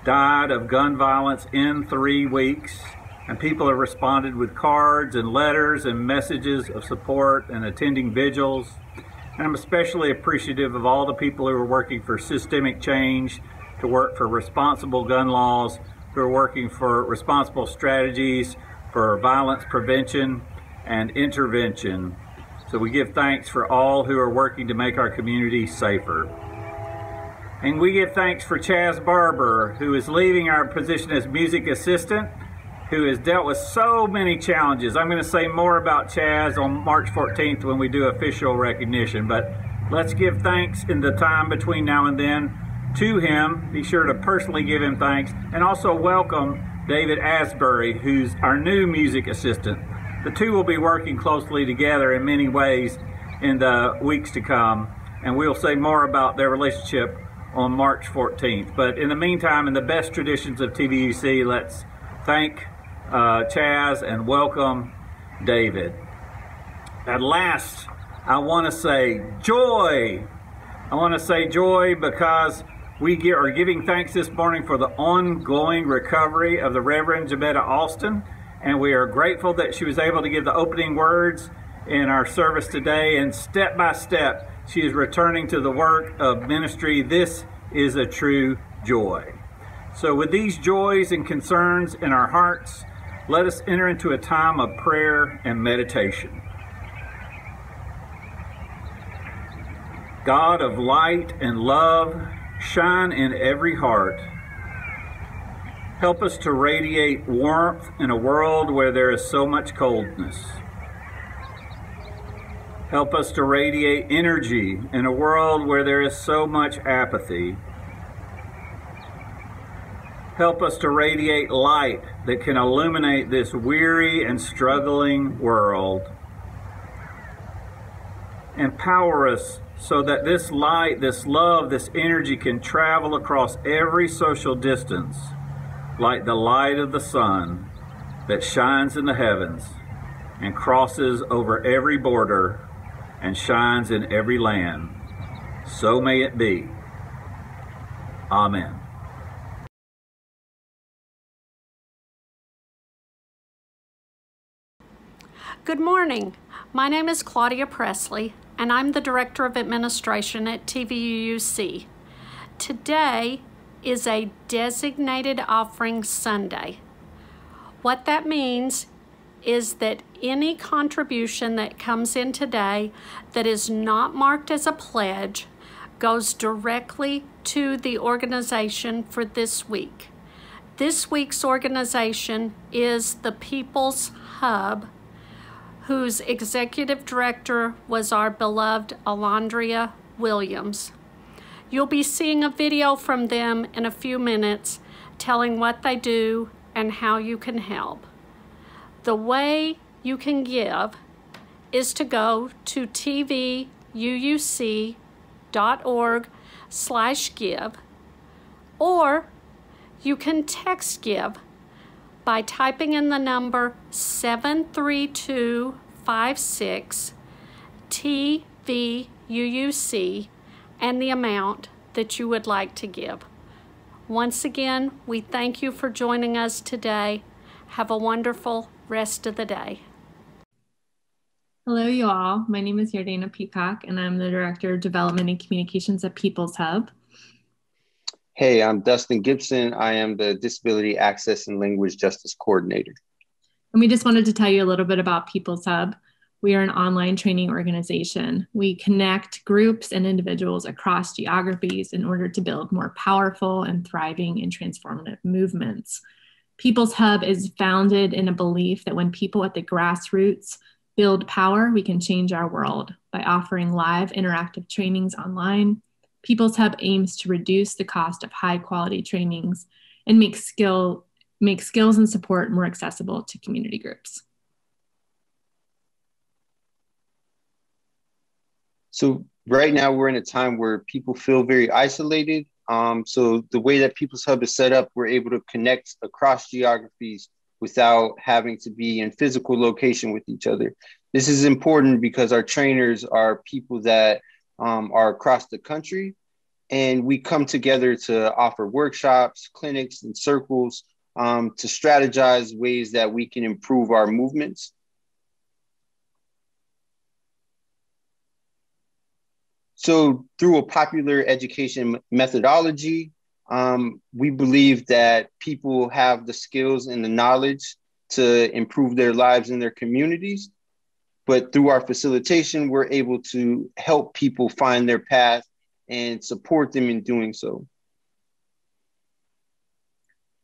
Speaker 17: died of gun violence in 3 weeks, and people have responded with cards and letters and messages of support and attending vigils. And I'm especially appreciative of all the people who are working for systemic change, to work for responsible gun laws, who are working for responsible strategies for violence prevention and intervention. So we give thanks for all who are working to make our community safer. And we give thanks for Chaz Barber, who is leaving our position as music assistant, who has dealt with so many challenges. I'm going to say more about Chaz on March 14th when we do official recognition, but let's give thanks in the time between now and then to him. Be sure to personally give him thanks, and also welcome David Asbury, who's our new music assistant. The two will be working closely together in many ways in the weeks to come, and we'll say more about their relationship on March 14th. But in the meantime, in the best traditions of TVUC, let's thank Chaz and welcome David. At last, I want to say joy. I want to say joy because we are giving thanks this morning for the ongoing recovery of the Reverend Jametta Alston, and we are grateful that she was able to give the opening words in our service today, and step by step she is returning to the work of ministry. This is a true joy. So with these joys and concerns in our hearts, let us enter into a time of prayer and meditation. God of light and love, shine in every heart. Help us to radiate warmth in a world where there is so much coldness. Help us to radiate energy in a world where there is so much apathy. Help us to radiate light that can illuminate this weary and struggling world. Empower us so that this light, this love, this energy can travel across every social distance like the light of the sun that shines in the heavens and crosses over every border and shines in every land. So may it be. Amen.
Speaker 18: Good morning. My name is Claudia Presley, and I'm the Director of Administration at TVUC. Today is a designated offering Sunday. What that means is that any contribution that comes in today that is not marked as a pledge goes directly to the organization for this week. This week's organization is the People's Hub, whose executive director was our beloved Alondria Williams. You'll be seeing a video from them in a few minutes telling what they do and how you can help. The way you can give is to go to tvuuc.org/give, or you can text give by typing in the number 73256 TVUUC and the amount that you would like to give. Once again, we thank you for joining us today. Have a wonderful rest of the day.
Speaker 19: Hello, you all. My name is Yardana Peacock, and I'm the Director of Development and Communications at People's Hub.
Speaker 20: Hey, I'm Dustin Gibson. I am the Disability Access and Language Justice Coordinator.
Speaker 19: And we just wanted to tell you a little bit about People's Hub. We are an online training organization. We connect groups and individuals across geographies in order to build more powerful and thriving and transformative movements. People's Hub is founded in a belief that when people at the grassroots build power, we can change our world by offering live interactive trainings online. People's Hub aims to reduce the cost of high quality trainings and make skills and support more accessible to community groups.
Speaker 20: So right now we're in a time where people feel very isolated. So the way that People's Hub is set up, we're able to connect across geographies without having to be in physical location with each other. This is important because our trainers are people that are across the country, and we come together to offer workshops, clinics, and circles to strategize ways that we can improve our movements. So through a popular education methodology, we believe that people have the skills and the knowledge to improve their lives and their communities. But through our facilitation, we're able to help people find their path and support them in doing so.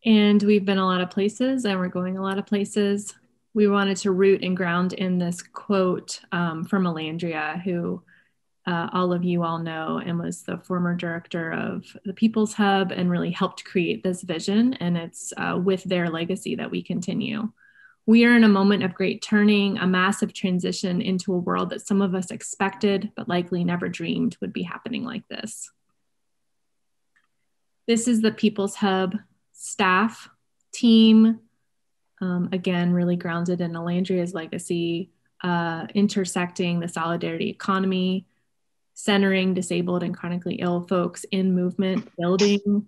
Speaker 19: And we've been a lot of places and we're going a lot of places. We wanted to root and ground in this quote from Melandria, who all of you all know and was the former director of the People's Hub and really helped create this vision. And it's with their legacy that we continue. We are in a moment of great turning, a massive transition into a world that some of us expected, but likely never dreamed would be happening like this. This is the People's Hub staff, team, again, really grounded in Melandria's legacy, intersecting the solidarity economy, centering disabled and chronically ill folks in movement building,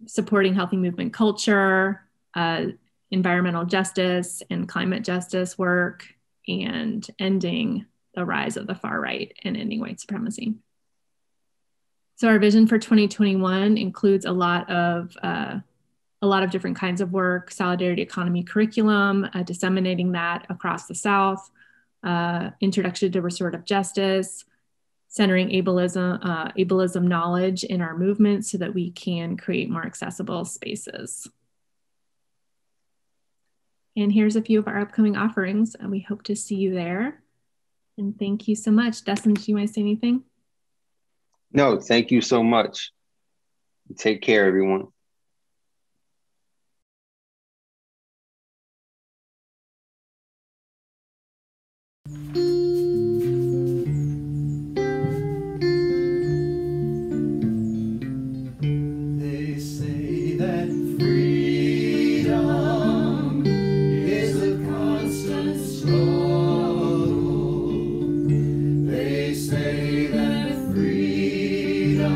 Speaker 19: supporting healthy movement culture, environmental justice and climate justice work, and ending the rise of the far right and ending white supremacy. So our vision for 2021 includes a lot of different kinds of work, solidarity economy curriculum, disseminating that across the South, introduction to restorative justice, centering ableism knowledge in our movement so that we can create more accessible spaces. And here's a few of our upcoming offerings, and we hope to see you there. And thank you so much. Dustin, do you want to say anything?
Speaker 20: No, thank you so much. Take care, everyone.
Speaker 6: They say that freedom is a constant struggle. They say that freedom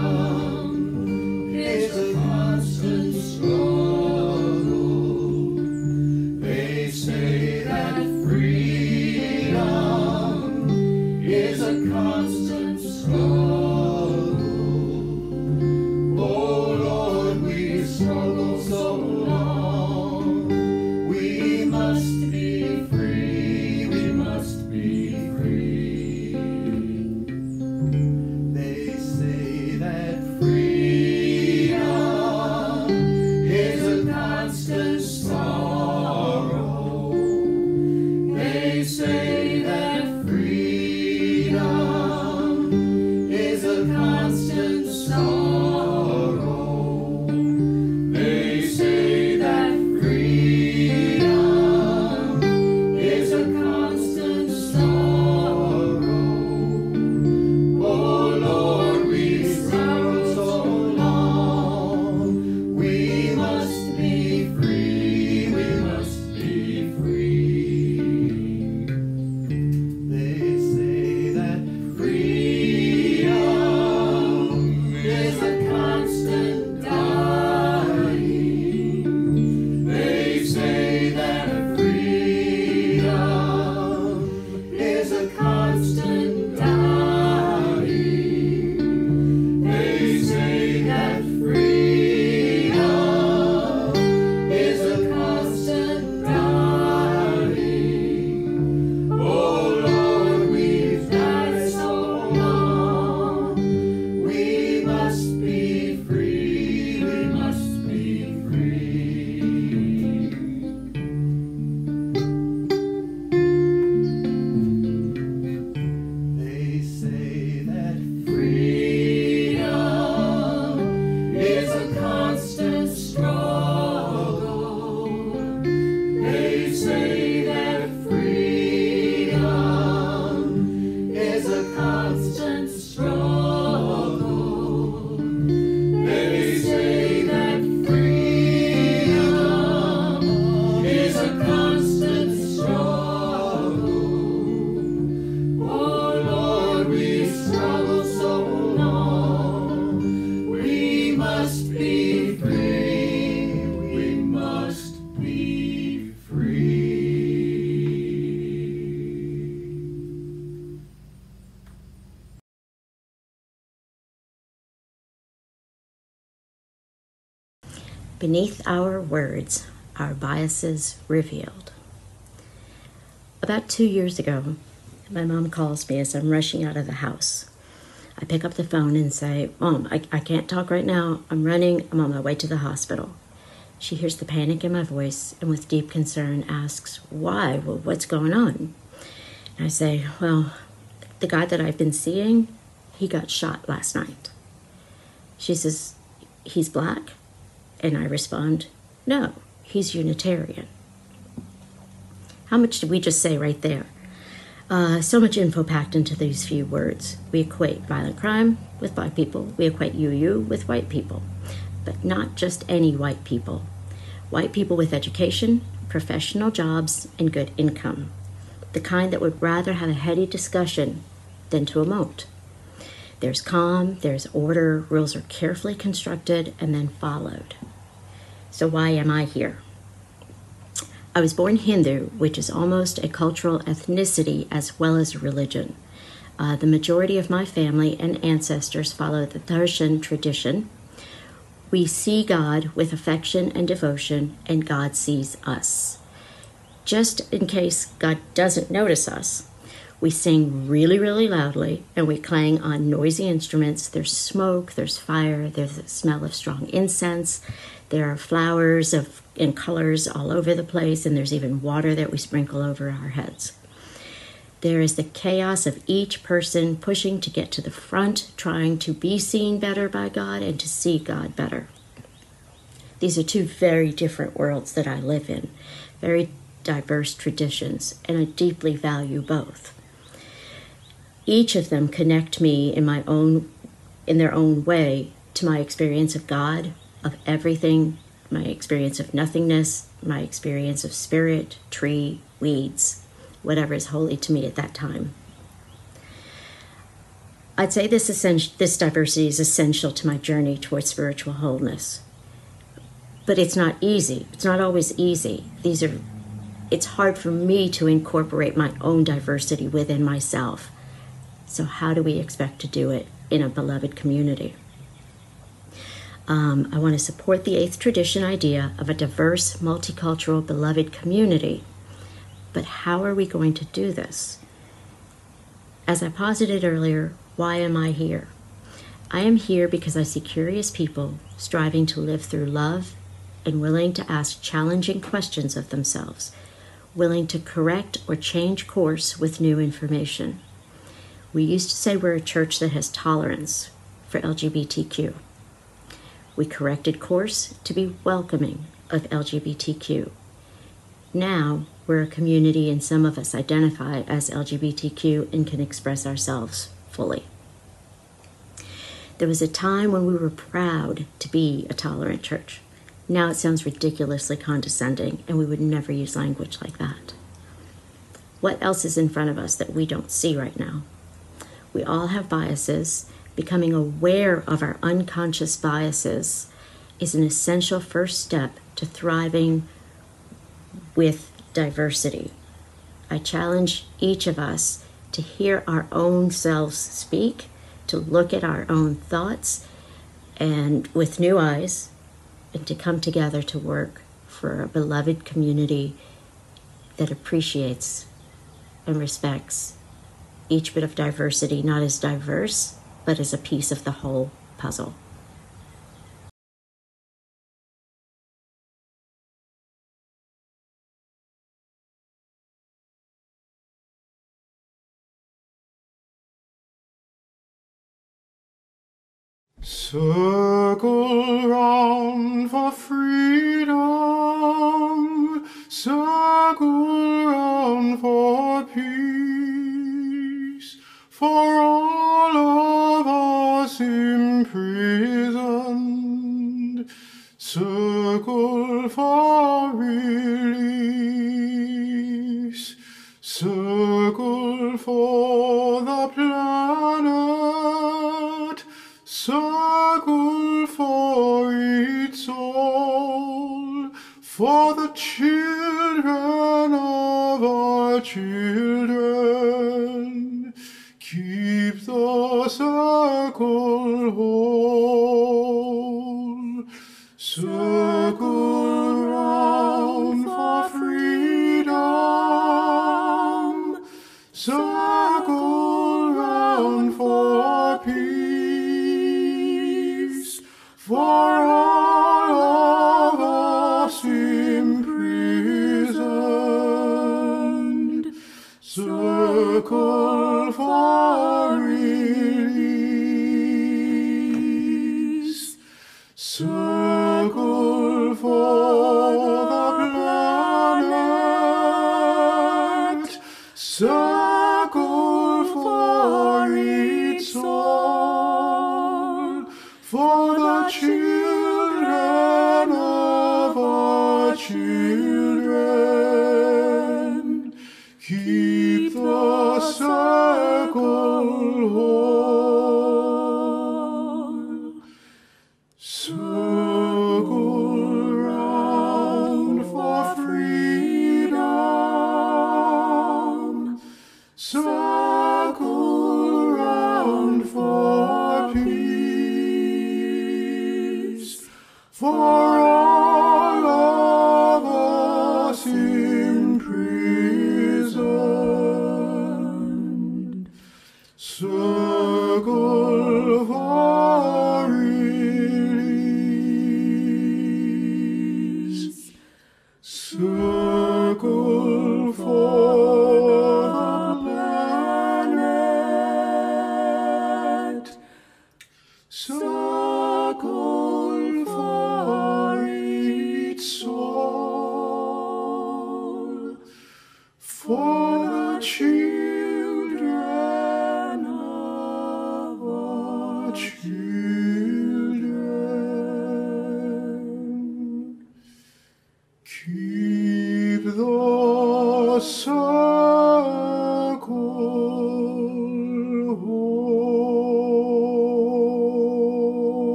Speaker 6: is a constant
Speaker 21: Beneath our words, our biases revealed. About 2 years ago, my mom calls me as I'm rushing out of the house. I pick up the phone and say, "Mom, I can't talk right now. I'm running. I'm on my way to the hospital." She hears the panic in my voice and with deep concern asks, "Why? Well, what's going on?" And I say, "Well, the guy that I've been seeing, he got shot last night." She says, "He's black?" And I respond, "No, he's Unitarian." How much did we just say right there? So much info packed into these few words. We equate violent crime with black people. We equate UU with white people. But not just any white people. White people with education, professional jobs, and good income. The kind that would rather have a heady discussion than to emote. There's calm, there's order, rules are carefully constructed and then followed. So why am I here? I was born Hindu, which is almost a cultural ethnicity as well as religion. The majority of my family and ancestors follow the Darshan tradition. We see God with affection and devotion, and God sees us. Just in case God doesn't notice us, we sing really, really loudly, and we clang on noisy instruments. There's smoke, there's fire, there's the smell of strong incense. There are flowers and colors all over the place, and there's even water that we sprinkle over our heads. There is the chaos of each person pushing to get to the front, trying to be seen better by God and to see God better. These are two very different worlds that I live in, very diverse traditions, and I deeply value both. Each of them connect me in their own way to my experience of God, of everything, my experience of nothingness, my experience of spirit, tree, weeds, whatever is holy to me at that time. I'd say this diversity is essential to my journey towards spiritual wholeness. But it's not easy. It's not always easy. It's hard for me to incorporate my own diversity within myself. So how do we expect to do it in a beloved community? I want to support the 8th tradition idea of a diverse, multicultural, beloved community. But how are we going to do this? As I posited earlier, why am I here? I am here because I see curious people striving to live through love and willing to ask challenging questions of themselves, willing to correct or change course with new information. We used to say we're a church that has tolerance for LGBTQ. We corrected course to be welcoming of LGBTQ. Now, we're a community and some of us identify as LGBTQ and can express ourselves fully. There was a time when we were proud to be a tolerant church. Now it sounds ridiculously condescending, and we would never use language like that. What else is in front of us that we don't see right now? We all have biases. Becoming aware of our unconscious biases is an essential first step to thriving with diversity. I challenge each of us to hear our own selves speak, to look at our own thoughts and with new eyes, and to come together to work for a beloved community that appreciates and respects each bit of diversity, not as diverse, but as a piece of the whole puzzle.
Speaker 9: Circle round for freedom, circle round for peace, for all of us imprisoned, circle for release, circle for the planet, circle for its soul, for the children of our children. Keep the circle whole. Circle for all of us imprisoned. Circle for release. Circle for the planet. Circle for each soul. For the children of our children. Keep the circle whole. Circle round for freedom. Circle round for peace. For all of us imprisoned. Circle for release. Circle for the planet. Circle for each soul. For the children of our children. Keep the circle whole.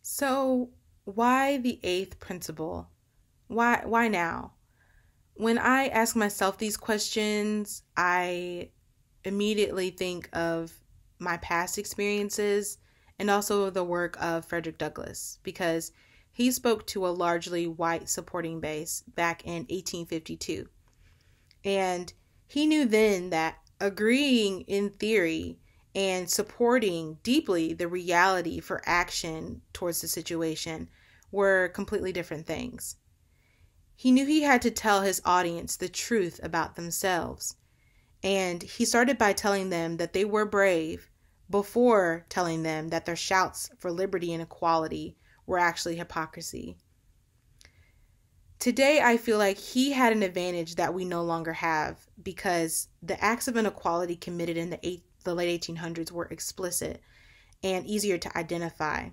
Speaker 1: So, why the eighth principle? Why now? When I ask myself these questions, I immediately think of my past experiences and also the work of Frederick Douglass, because he spoke to a largely white supporting base back in 1852. And he knew then that agreeing in theory and supporting deeply the reality for action towards the situation were completely different things. He knew he had to tell his audience the truth about themselves, and he started by telling them that they were brave before telling them that their shouts for liberty and equality were actually hypocrisy. Today, I feel like he had an advantage that we no longer have, because the acts of inequality committed in the late 1800s were explicit and easier to identify.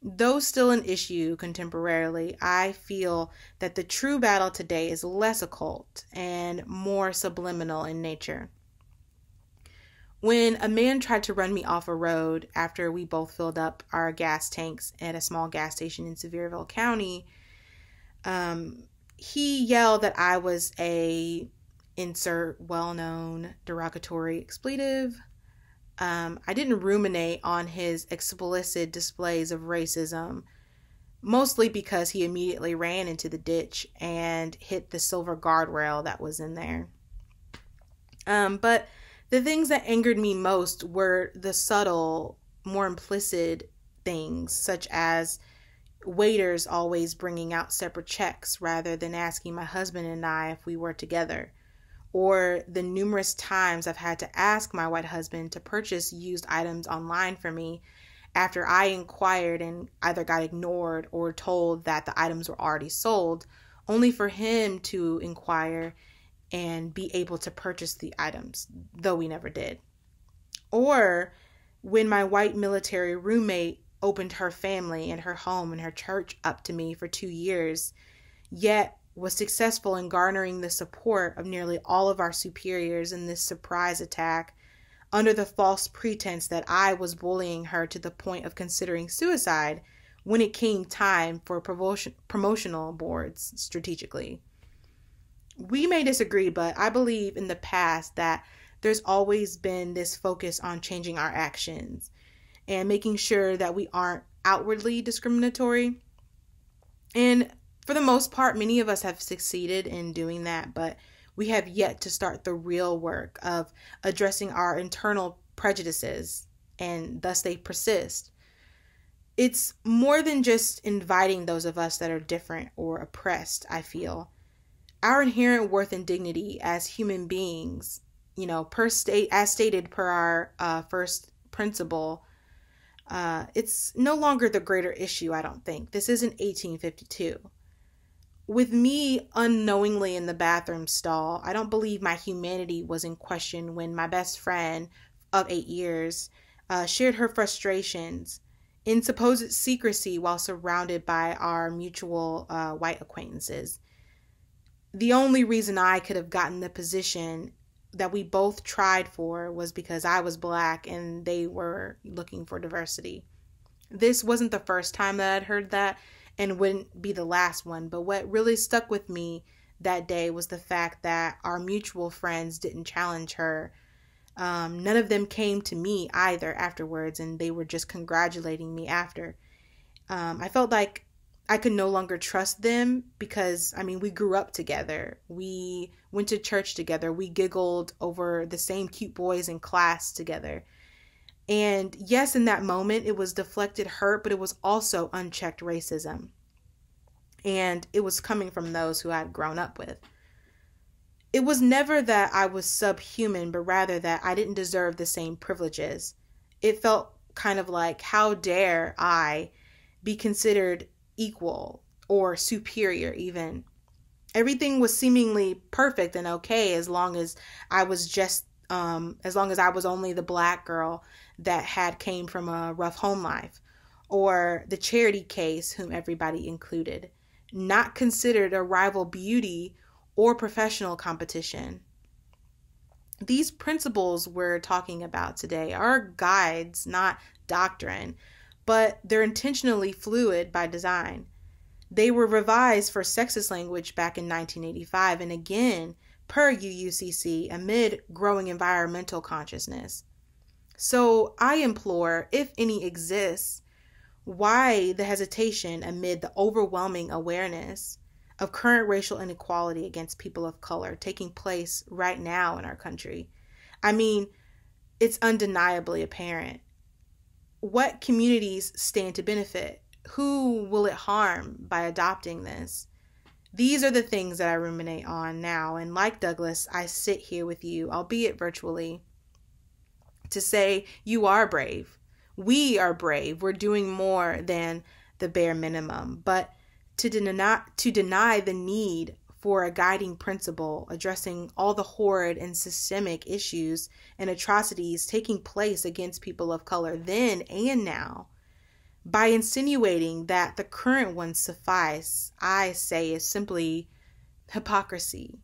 Speaker 1: Though still an issue contemporarily, I feel that the true battle today is less occult and more subliminal in nature. When a man tried to run me off a road after we both filled up our gas tanks at a small gas station in Sevierville County, he yelled that I was a insert well-known derogatory expletive. I didn't ruminate on his explicit displays of racism, mostly because he immediately ran into the ditch and hit the silver guardrail that was in there. But the things that angered me most were the subtle, more implicit things, such as waiters always bringing out separate checks rather than asking my husband and I if we were together, or the numerous times I've had to ask my white husband to purchase used items online for me after I inquired and either got ignored or told that the items were already sold, only for him to inquire and be able to purchase the items, though we never did. Or when my white military roommate opened her family and her home and her church up to me for 2 years, yet was successful in garnering the support of nearly all of our superiors in this surprise attack under the false pretense that I was bullying her to the point of considering suicide when it came time for promotional boards strategically. We may disagree, but I believe in the past that there's always been this focus on changing our actions and making sure that we aren't outwardly discriminatory. And for the most part, many of us have succeeded in doing that, but we have yet to start the real work of addressing our internal prejudices, and thus they persist. It's more than just inviting those of us that are different or oppressed, I feel. Our inherent worth and dignity as human beings, as stated per our first principle, it's no longer the greater issue, I don't think. This isn't 1852. With me unknowingly in the bathroom stall, I don't believe my humanity was in question when my best friend of 8 years shared her frustrations in supposed secrecy while surrounded by our mutual white acquaintances. The only reason I could have gotten the position that we both tried for was because I was Black and they were looking for diversity. This wasn't the first time that I'd heard that, and wouldn't be the last one, but what really stuck with me that day was the fact that our mutual friends didn't challenge her. None of them came to me either afterwards, and they were just congratulating me after. I felt like I could no longer trust them because, we grew up together. We went to church together. We giggled over the same cute boys in class together. And yes, in that moment, it was deflected hurt, but it was also unchecked racism. And it was coming from those who I'd grown up with. It was never that I was subhuman, but rather that I didn't deserve the same privileges. It felt kind of like, how dare I be considered equal or superior even? Everything was seemingly perfect and okay as long as I was only the Black girl that came from a rough home life, or the charity case whom everybody included, not considered a rival beauty or professional competition. These principles we're talking about today are guides, not doctrine, but they're intentionally fluid by design. They were revised for sexist language back in 1985 and again per UUCC amid growing environmental consciousness. So I implore, if any exists, why the hesitation amid the overwhelming awareness of current racial inequality against people of color taking place right now in our country? It's undeniably apparent. What communities stand to benefit? Who will it harm by adopting this? These are the things that I ruminate on now, and like Douglas, I sit here with you, albeit virtually, to say you are brave. We are brave. We're doing more than the bare minimum, but to deny the need for a guiding principle addressing all the horrid and systemic issues and atrocities taking place against people of color then and now, by insinuating that the current ones suffice, I say is simply hypocrisy.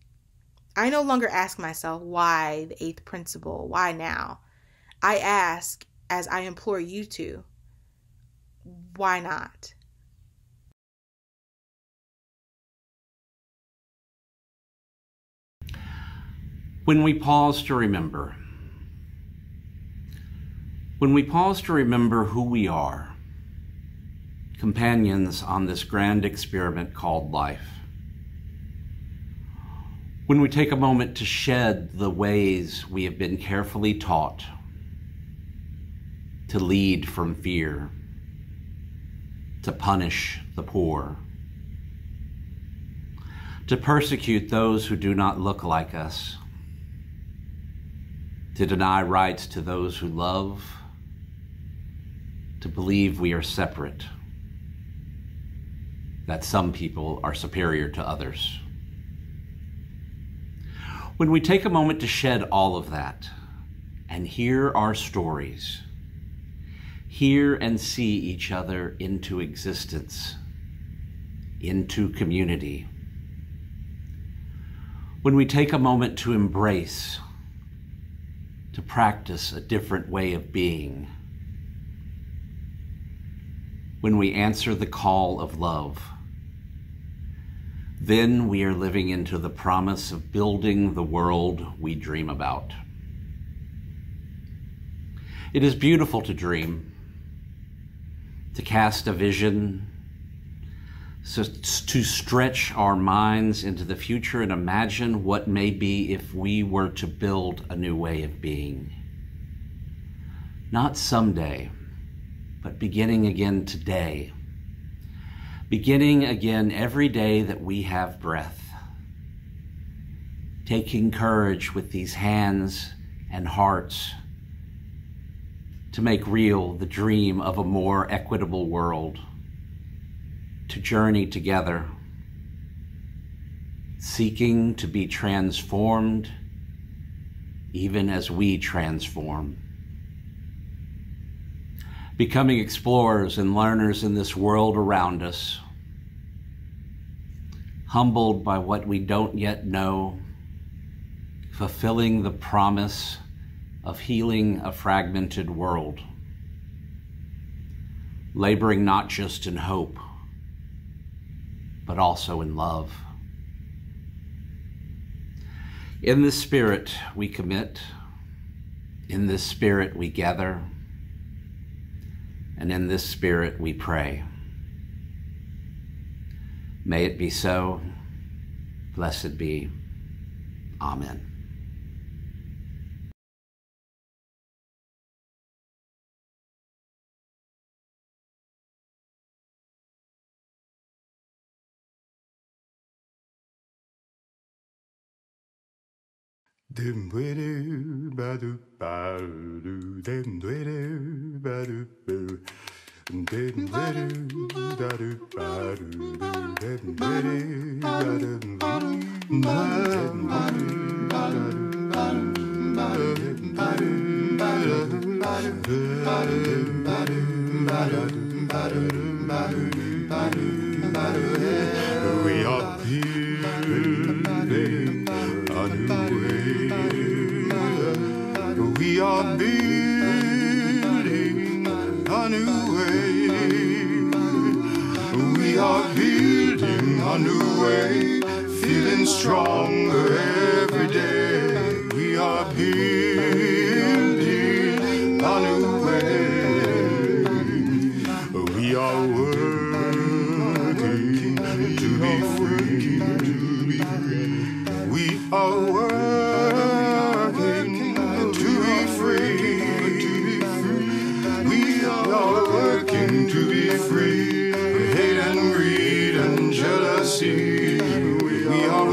Speaker 1: I no longer ask myself, why the eighth principle? Why now? I ask, as I implore you to, why not?
Speaker 11: When we pause to remember. When we pause to remember who we are, companions on this grand experiment called life. When we take a moment to shed the ways we have been carefully taught to lead from fear, to punish the poor, to persecute those who do not look like us, to deny rights to those who love, to believe we are separate, that some people are superior to others. When we take a moment to shed all of that and hear our stories, hear and see each other into existence, into community, when we take a moment to embrace, to practice a different way of being, when we answer the call of love, then we are living into the promise of building the world we dream about. It is beautiful to dream to cast a vision, so to stretch our minds into the future and imagine what may be if we were to build a new way of being. Not someday, but beginning again today. Beginning again every day that we have breath. Taking courage with these hands and hearts to make real the dream of a more equitable world. To journey together, seeking to be transformed even as we transform. Becoming explorers and learners in this world around us, humbled by what we don't yet know, fulfilling the promise of healing a fragmented world, laboring not just in hope, but also in love. In this spirit we commit, in this spirit we gather, and in this spirit we pray. May it be so. Blessed be. Amen.
Speaker 9: Dem do badu badu dem do badu badu dem do badu badu dem do badu we are building a new way. We are building a new way. We are building a new way, feeling stronger every day. We are building a new way. We are working to be free. We are working to be free. We are working to be free. Hate and greed and jealousy. We are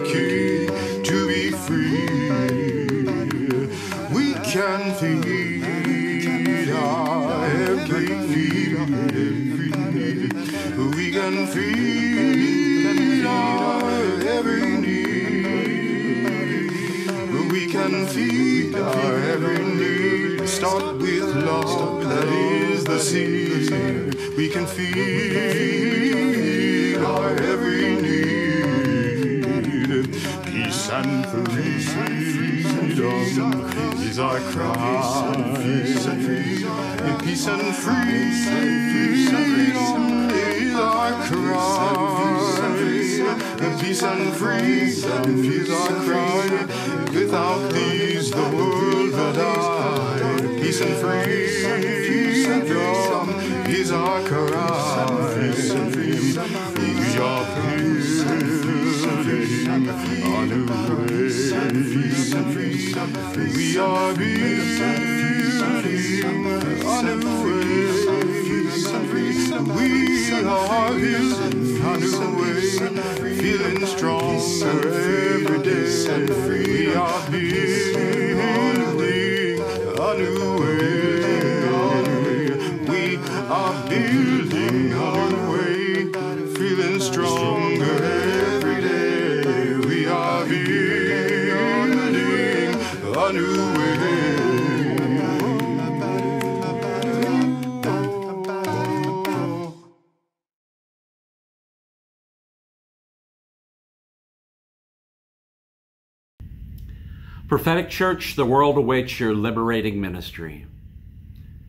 Speaker 9: working to be free. We can feed our every need. We can feed our every need. We can feed our every need. Start with love, that is the seed. We can feed our every need. Peace and freedom is our cry. Peace and freedom is our cry. Peace and freedom is our cry. Without these the world will die. Peace and freedom is our cry. We are building a new way. We are building a new way. We are building a new way, feeling stronger every day. We are building a new way. We are building a new way, feeling stronger every day. We are building a new way.
Speaker 11: Prophetic Church, the world awaits your liberating ministry.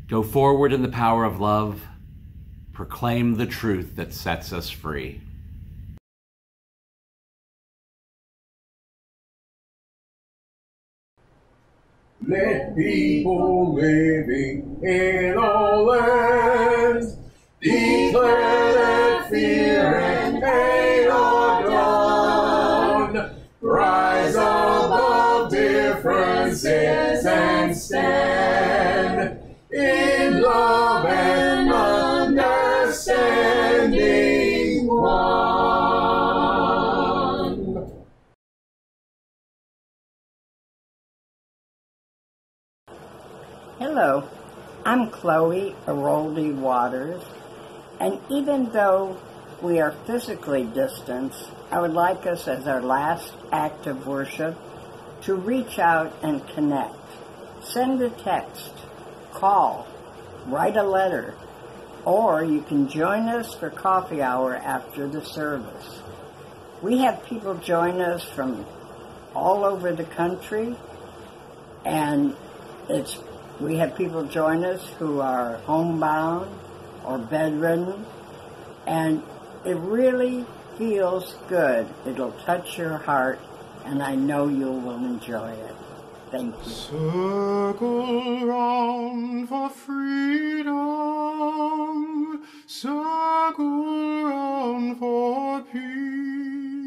Speaker 11: Go forward in the power of love. Proclaim the truth that sets us free.
Speaker 14: Let people living in all lands
Speaker 2: Hello, I'm Chloe Aroldi Waters, and even though we are physically distanced, I would like us as our last act of worship to reach out and connect. Send a text, call, write a letter, or you can join us for coffee hour after the service. We have people join us from all over the country, and we have people join us who are homebound or bedridden, and it really feels good. It'll touch your heart, and I know you will enjoy it. Thank you.
Speaker 9: Circle round for freedom, circle round for peace,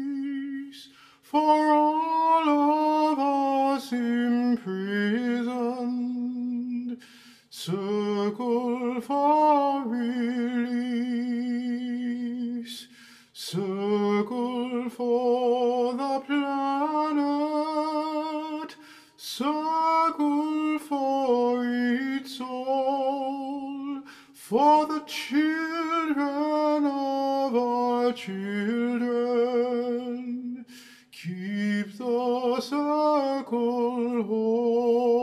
Speaker 9: for all of us imprisoned. Circle for release, circle for the planet, circle for its soul, for the children of our children. Keep the circle whole.